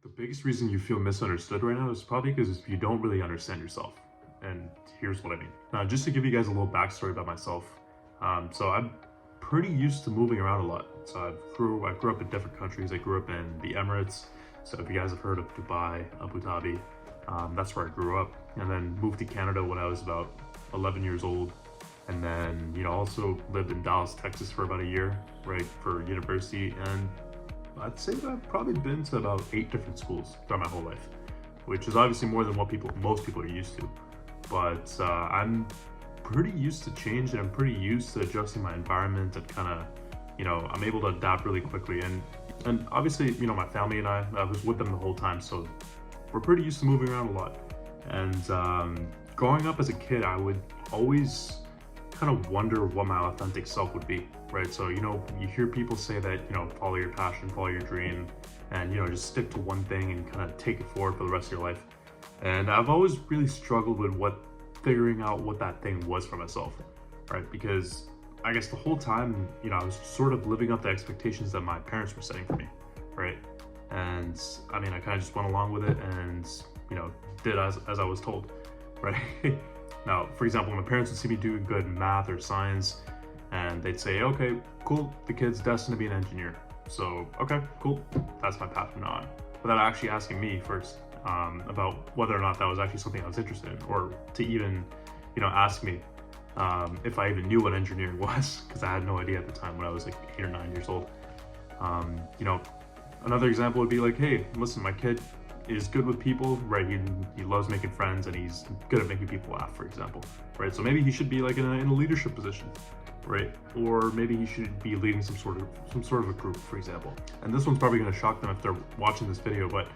The biggest reason you feel misunderstood right now is probably because you don't really understand yourself. And here's what I mean. Now, just to give you guys a little backstory about myself. So I'm pretty used to moving around a lot. So I grew up in different countries. I grew up in the Emirates. So if you guys have heard of Dubai, Abu Dhabi, that's where I grew up. And then moved to Canada when I was about 11 years old. And then, also lived in Dallas, Texas for about a year, right, for university. And I'd say that I've probably been to about 8 different schools throughout my whole life, which is obviously more than what most people are used to. But I'm pretty used to change, and I'm pretty used to adjusting my environment, and kind of, I'm able to adapt really quickly. And obviously, my family and I was with them the whole time, so we're pretty used to moving around a lot. And growing up as a kid, I would always kind of wonder what my authentic self would be, right? So, you hear people say that, follow your passion, follow your dream, and, just stick to one thing and kind of take it forward for the rest of your life. And I've always really struggled with figuring out what that thing was for myself, right? Because I guess the whole time, I was sort of living up to expectations that my parents were setting for me, right? And I mean, I kind of just went along with it and, did as I was told, right? Now, for example, my parents would see me doing good in math or science, and they'd say, okay, cool, the kid's destined to be an engineer. So, okay, cool, that's my path from now on. Without actually asking me first about whether or not that was actually something I was interested in, or to even, ask me if I even knew what engineering was, because I had no idea at the time when I was like 8 or 9 years old. Another example would be like, hey, listen, my kid is good with people, right? He loves making friends, and he's good at making people laugh, for example, right? So maybe he should be like in a leadership position, right? Or maybe he should be leading some sort of a group, for example. And this one's probably going to shock them if they're watching this video, but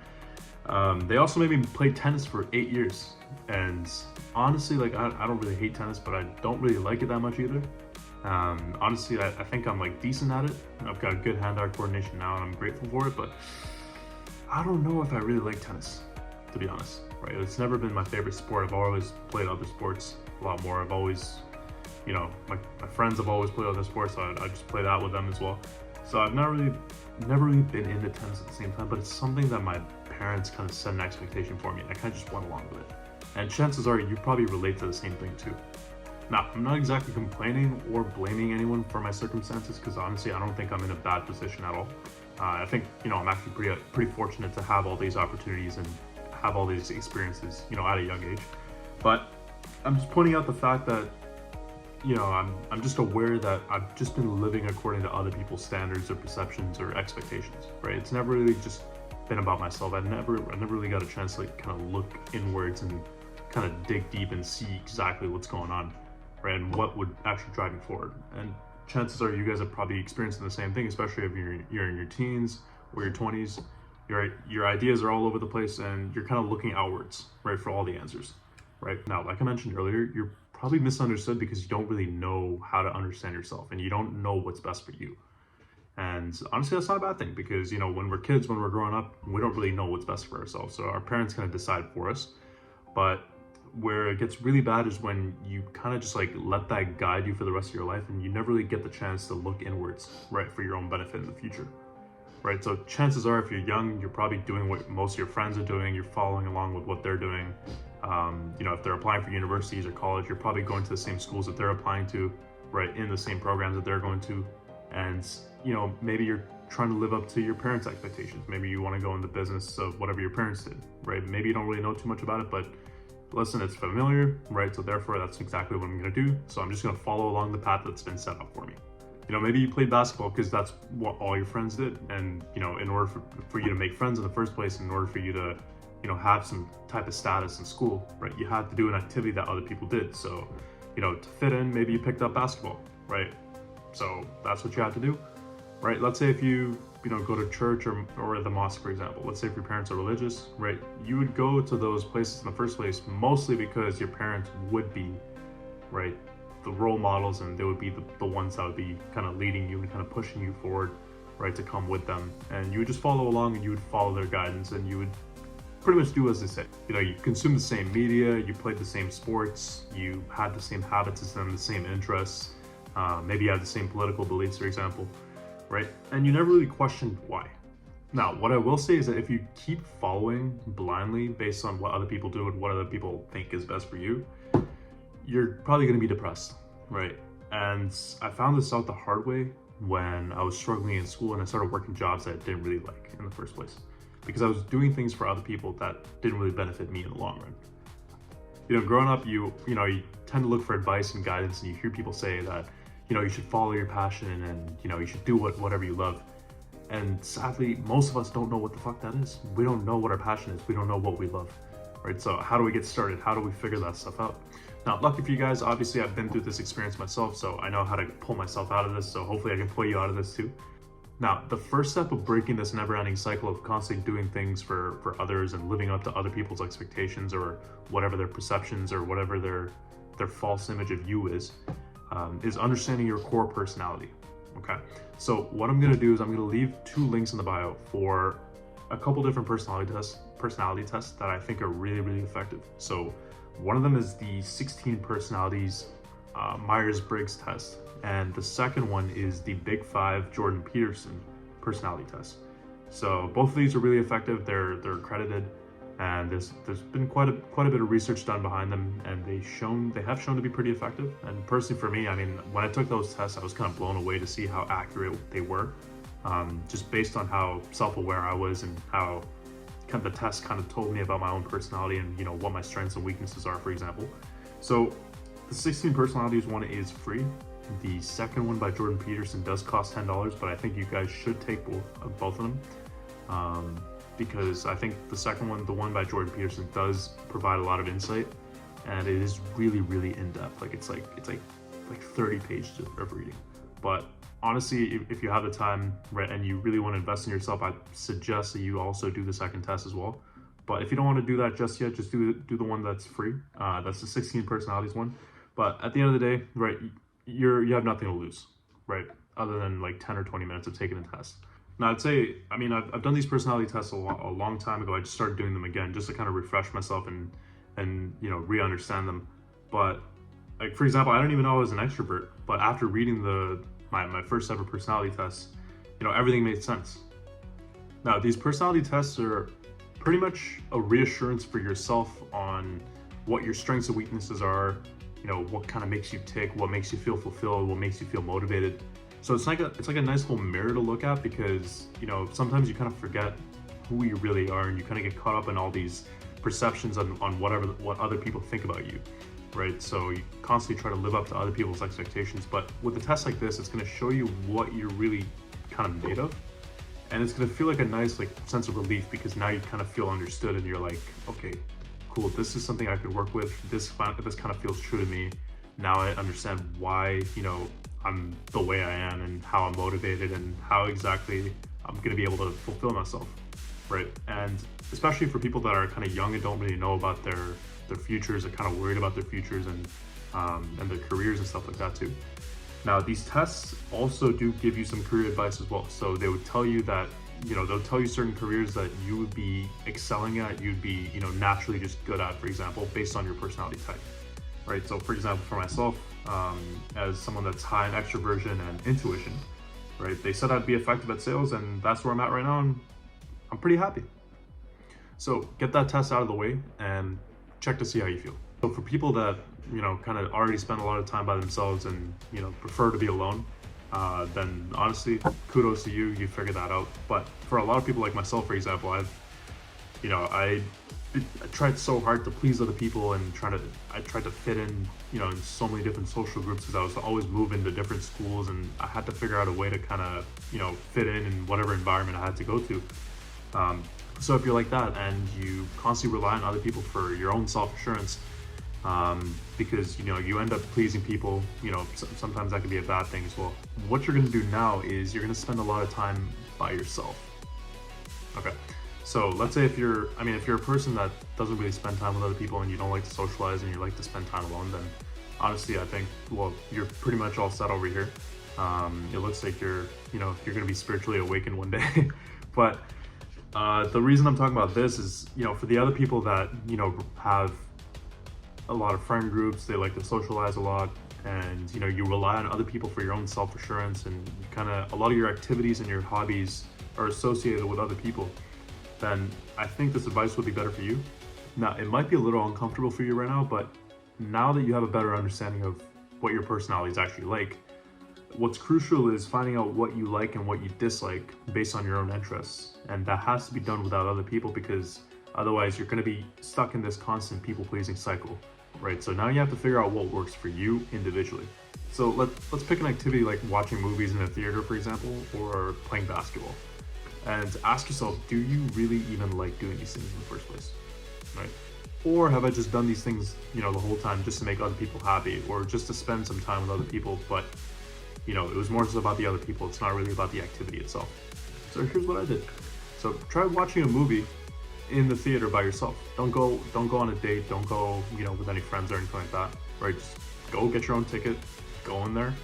they also made me play tennis for 8 years. And honestly, like I don't really hate tennis, but I don't really like it that much either. Honestly, I think I'm like decent at it. I've got good hand-eye coordination now, and I'm grateful for it, but I don't know if I really like tennis, to be honest, right? It's never been my favorite sport. I've always played other sports a lot more. I've always, my friends have always played other sports, so I just play that with them as well. So I've never really been into tennis at the same time, but it's something that my parents kind of set an expectation for me, and I kind of just went along with it. And chances are you probably relate to the same thing too. Now, I'm not exactly complaining or blaming anyone for my circumstances, because honestly, I don't think I'm in a bad position at all. I think, I'm actually pretty fortunate to have all these opportunities and have all these experiences, at a young age. But I'm just pointing out the fact that, I'm just aware that I've just been living according to other people's standards or perceptions or expectations, right? It's never really just been about myself. I never really got a chance to like kind of look inwards and kind of dig deep and see exactly what's going on, right? And what would actually drive me forward. And chances are you guys are probably experiencing the same thing, especially if you're in your teens or your 20s. Your ideas are all over the place, and you're kind of looking outwards, right, for all the answers, right? Now, like I mentioned earlier, you're probably misunderstood because you don't really know how to understand yourself, and you don't know what's best for you. And honestly, that's not a bad thing, because when we're kids, when we're growing up, we don't really know what's best for ourselves. So our parents kind of decide for us. But where it gets really bad is when you kind of just like let that guide you for the rest of your life, and you never really get the chance to look inwards, right, for your own benefit in the future, right? So chances are, if you're young, you're probably doing what most of your friends are doing. You're following along with what they're doing. If they're applying for universities or college, you're probably going to the same schools that they're applying to, right, in the same programs that they're going to. And maybe you're trying to live up to your parents' expectations. Maybe you want to go in the business of whatever your parents did, right? Maybe you don't really know too much about it, but listen, it's familiar, right? So therefore, that's exactly what I'm going to do. So I'm just going to follow along the path that's been set up for me. Maybe you played basketball because that's what all your friends did. And, in order for you to make friends in the first place, in order for you to, have some type of status in school, right, you had to do an activity that other people did. So, to fit in, maybe you picked up basketball, right? So that's what you have to do, right? Let's say if you go to church or the mosque, for example. Let's say if your parents are religious, right? You would go to those places in the first place mostly because your parents would be, right, the role models, and they would be the ones that would be kind of leading you and kind of pushing you forward, right, to come with them. And you would just follow along, and you would follow their guidance, and you would pretty much do as they say. You consume the same media, you played the same sports, you had the same habits as them, the same interests. Maybe you had the same political beliefs, for example, right? And you never really questioned why, Now, what I will say is that if you keep following blindly based on what other people do and what other people think is best for you, you're probably going to be depressed, right? And I found this out the hard way when I was struggling in school and I started working jobs that I didn't really like in the first place, because I was doing things for other people that didn't really benefit me in the long run. You know, growing up, you tend to look for advice and guidance, and you hear people say that, you should follow your passion and, you should do whatever you love. And sadly, most of us don't know what the fuck that is. We don't know what our passion is. We don't know what we love, right? So how do we get started? How do we figure that stuff out? Now, lucky for you guys, obviously I've been through this experience myself, so I know how to pull myself out of this. So hopefully I can pull you out of this too. Now, the first step of breaking this never-ending cycle of constantly doing things for others and living up to other people's expectations or whatever their perceptions or whatever their false image of you is understanding your core personality. Okay, so what I'm gonna do is I'm gonna leave 2 links in the bio for a couple different personality tests that I think are really, really effective. So one of them is the 16 personalities Myers-Briggs test, and the second one is the Big 5 Jordan Peterson personality test. So both of these are really effective. They're accredited, and there's been quite a bit of research done behind them, and they have shown to be pretty effective. And personally for me, I mean, when I took those tests, I was kind of blown away to see how accurate they were, just based on how self-aware I was and how kind of the test kind of told me about my own personality and what my strengths and weaknesses are, for example. So the 16 personalities one is free. The second one by Jordan Peterson does cost $10, but I think you guys should take both of them. Because I think the second one, the one by Jordan Peterson, does provide a lot of insight, and it is really, really in depth. Like it's like 30 pages of reading. But honestly, if you have the time, right, and you really want to invest in yourself, I suggest that you also do the second test as well. But if you don't want to do that just yet, just do the one that's free. That's the 16 personalities one. But at the end of the day, right, you have nothing to lose, right, other than like 10 or 20 minutes of taking a test. Now, I'd say, I mean, I've done these personality tests a long time ago. I just started doing them again just to kind of refresh myself and re-understand them. But like, for example, I don't even know I was an extrovert, but after reading my first ever personality test, everything made sense. Now, these personality tests are pretty much a reassurance for yourself on what your strengths and weaknesses are, what kind of makes you tick, what makes you feel fulfilled, what makes you feel motivated. So it's like a nice little mirror to look at, because sometimes you kind of forget who you really are, and you kind of get caught up in all these perceptions on what other people think about you, right? So you constantly try to live up to other people's expectations. But with a test like this, it's going to show you what you're really kind of made of, and it's going to feel like a nice sense of relief, because now you kind of feel understood, and you're like, okay, cool, this is something I could work with. This kind of feels true to me. Now I understand why I'm the way I am, and how I'm motivated, and how exactly I'm going to be able to fulfill myself, right? And especially for people that are kind of young and don't really know about their futures, are kind of worried about their futures and their careers and stuff like that too. Now, these tests also do give you some career advice as well. So they would tell you that, they'll tell you certain careers that you would be excelling at, you'd be, naturally just good at, for example, based on your personality type, right? So for example, for myself, as someone that's high in extroversion and intuition, right, they said I'd be effective at sales, and that's where I'm at right now, and I'm pretty happy. So get that test out of the way and check to see how you feel. So for people that kind of already spend a lot of time by themselves and prefer to be alone, then honestly, kudos to you, you figured that out. But for a lot of people like myself, for example, I tried so hard to please other people, and I tried to fit in, in so many different social groups, because I was always moving to different schools, and I had to figure out a way to kind of, fit in whatever environment I had to go to. So if you're like that and you constantly rely on other people for your own self-assurance, because you end up pleasing people, sometimes that can be a bad thing as well. What you're going to do now is you're going to spend a lot of time by yourself. Okay. So let's say if you're a person that doesn't really spend time with other people, and you don't like to socialize, and you like to spend time alone, then honestly, I think, well, you're pretty much all set over here. It looks like you're going to be spiritually awakened one day. But the reason I'm talking about this is, for the other people that, have a lot of friend groups, they like to socialize a lot, and, you rely on other people for your own self-assurance, and a lot of your activities and your hobbies are associated with other people, then I think this advice would be better for you. Now, it might be a little uncomfortable for you right now, but now that you have a better understanding of what your personality is actually like, what's crucial is finding out what you like and what you dislike based on your own interests. And that has to be done without other people, because otherwise you're going to be stuck in this constant people-pleasing cycle, right? So now you have to figure out what works for you individually. So let's pick an activity like watching movies in a theater, for example, or playing basketball. And ask yourself, do you really even like doing these things in the first place, right? Or have I just done these things, the whole time just to make other people happy, or just to spend some time with other people, but it was more just about the other people. It's not really about the activity itself. So here's what I did. So try watching a movie in the theater by yourself. Don't go on a date. Don't go, with any friends or anything like that, right? Just go get your own ticket, go in there,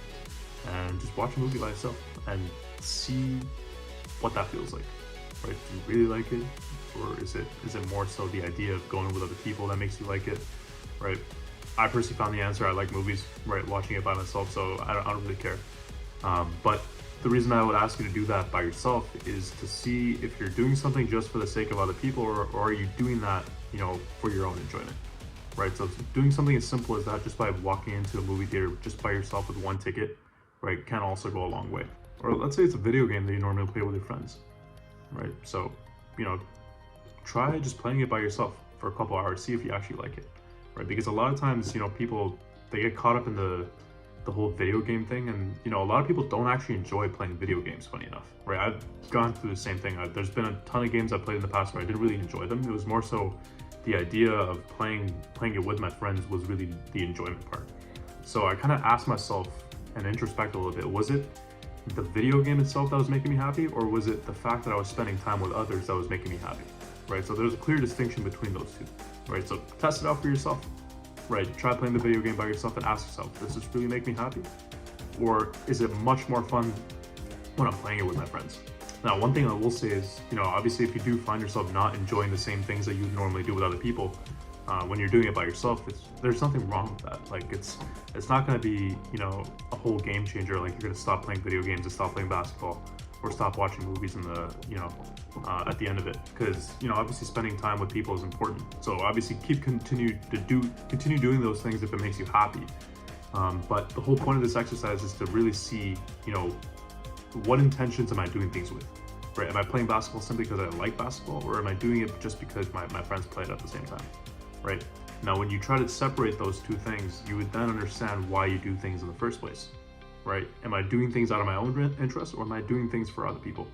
and just watch a movie by yourself and see what that feels like, right? Do you really like it? Or is it more so the idea of going with other people that makes you like it, right? I personally found the answer. I like movies, right? Watching it by myself, so I don't really care. But the reason I would ask you to do that by yourself is to see if you're doing something just for the sake of other people, or are you doing that, for your own enjoyment, right? So doing something as simple as that, just by walking into a movie theater just by yourself with one ticket, right, can also go a long way. Or let's say it's a video game that you normally play with your friends, right? So, try just playing it by yourself for a couple hours, see if you actually like it, right? Because a lot of times, people, they get caught up in the whole video game thing, and a lot of people don't actually enjoy playing video games, funny enough, right? I've gone through the same thing. There's been a ton of games I've played in the past where I didn't really enjoy them. It was more so the idea of playing it with my friends was really the enjoyment part. So I kind of asked myself and introspect a little bit, was it the video game itself that was making me happy, or was it the fact that I was spending time with others that was making me happy, right? So there's a clear distinction between those two, right? So test it out for yourself, right? Try playing the video game by yourself and ask yourself, does this really make me happy? Or is it much more fun when I'm playing it with my friends? Now, one thing I will say is, obviously if you do find yourself not enjoying the same things that you normally do with other people, when you're doing it by yourself, there's nothing wrong with that. Like it's not going to be, a whole game changer. Like you're going to stop playing video games and stop playing basketball, or stop watching movies in the, at the end of it. Because, obviously spending time with people is important. So obviously continue doing those things if it makes you happy. But the whole point of this exercise is to really see, what intentions am I doing things with, right? Am I playing basketball simply because I like basketball, or am I doing it just because my friends play it at the same time, right? Now, when you try to separate those two things, you would then understand why you do things in the first place, right? Am I doing things out of my own interest, or am I doing things for other people,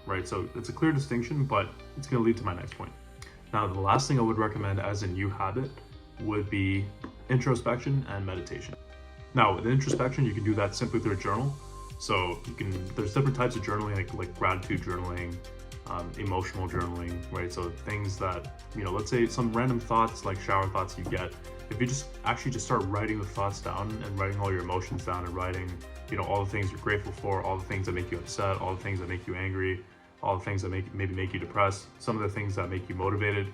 right? So it's a clear distinction, but it's going to lead to my next point. Now, the last thing I would recommend as a new habit would be introspection and meditation. Now, with introspection, you can do that simply through a journal. So there's different types of journaling, like gratitude journaling, emotional journaling, right? So things that, let's say some random thoughts, like shower thoughts you get, if you just start writing the thoughts down and writing all your emotions down and writing, all the things you're grateful for, all the things that make you upset, all the things that make you angry, all the things that maybe make you depressed, some of the things that make you motivated,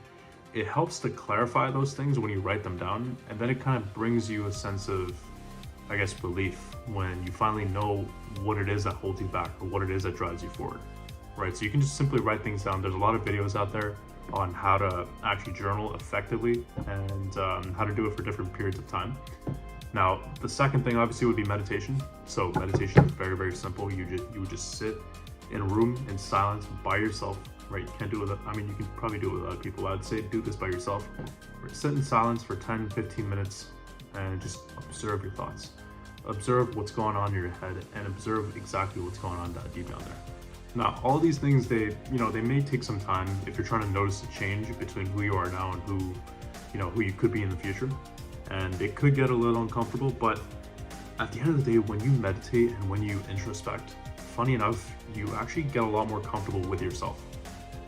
it helps to clarify those things when you write them down. And then it kind of brings you a sense of, I guess, relief when you finally know what it is that holds you back, or what it is that drives you forward, right? So you can just simply write things down. There's a lot of videos out there on how to actually journal effectively, and how to do it for different periods of time. Now, the second thing obviously would be meditation. So meditation is very, very simple. You would just sit in a room in silence by yourself, right? You can't do it with, you can probably do it with other people. I'd say do this by yourself. Sit in silence for 10-15 minutes and just observe your thoughts. Observe what's going on in your head, and observe exactly what's going on deep down there. Now, all these things, they may take some time if you're trying to notice a change between who you are now and who you could be in the future. And it could get a little uncomfortable, but at the end of the day, when you meditate and when you introspect, funny enough, you actually get a lot more comfortable with yourself.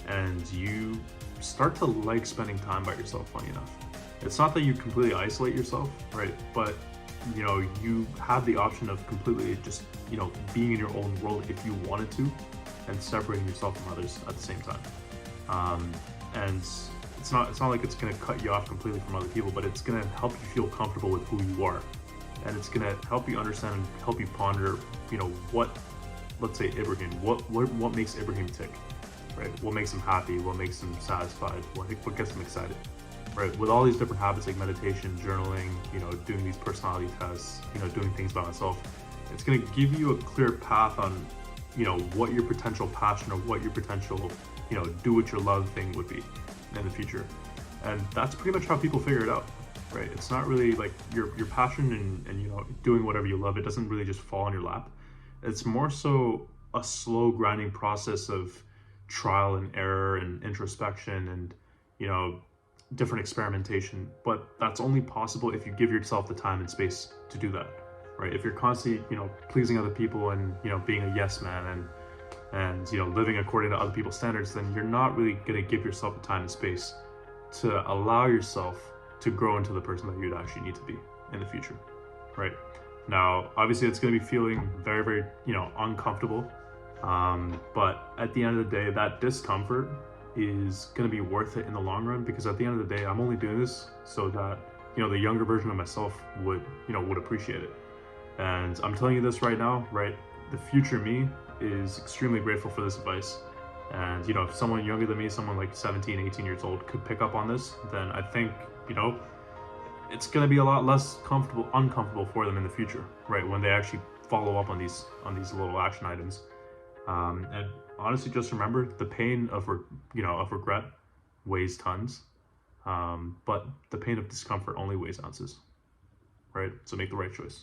And you start to like spending time by yourself, funny enough. It's not that you completely isolate yourself, right? But you have the option of completely just, being in your own world if you wanted to, and separating yourself from others at the same time. And it's not like it's going to cut you off completely from other people, but it's going to help you feel comfortable with who you are. And it's going to help you understand and help you ponder, what let's say Ibrahim, what makes Ibrahim tick, right? What makes him happy? What makes him satisfied? What gets him excited, right? With all these different habits like meditation, journaling, doing these personality tests, doing things by myself, it's going to give you a clear path on, what your potential passion or what your potential, do what you love thing would be in the future. And that's pretty much how people figure it out, right? It's not really like your passion and doing whatever you love. It doesn't really just fall on your lap. It's more so a slow grinding process of trial and error and introspection and different experimentation. But that's only possible if you give yourself the time and space to do that, right? If you're constantly pleasing other people and being a yes man and living according to other people's standards, then you're not really going to give yourself the time and space to allow yourself to grow into the person that you'd actually need to be in the future, right? Now, obviously, it's going to be feeling very, very, uncomfortable. But at the end of the day, that discomfort is going to be worth it in the long run, because at the end of the day, I'm only doing this so that, the younger version of myself would appreciate it. And I'm telling you this right now, right? The future me is extremely grateful for this advice. And, if someone younger than me, someone like 17, 18 years old could pick up on this, then I think, it's going to be a lot less uncomfortable for them in the future, right? When they actually follow up on these little action items. And honestly, just remember, the pain of regret weighs tons, but the pain of discomfort only weighs ounces, right? So make the right choice.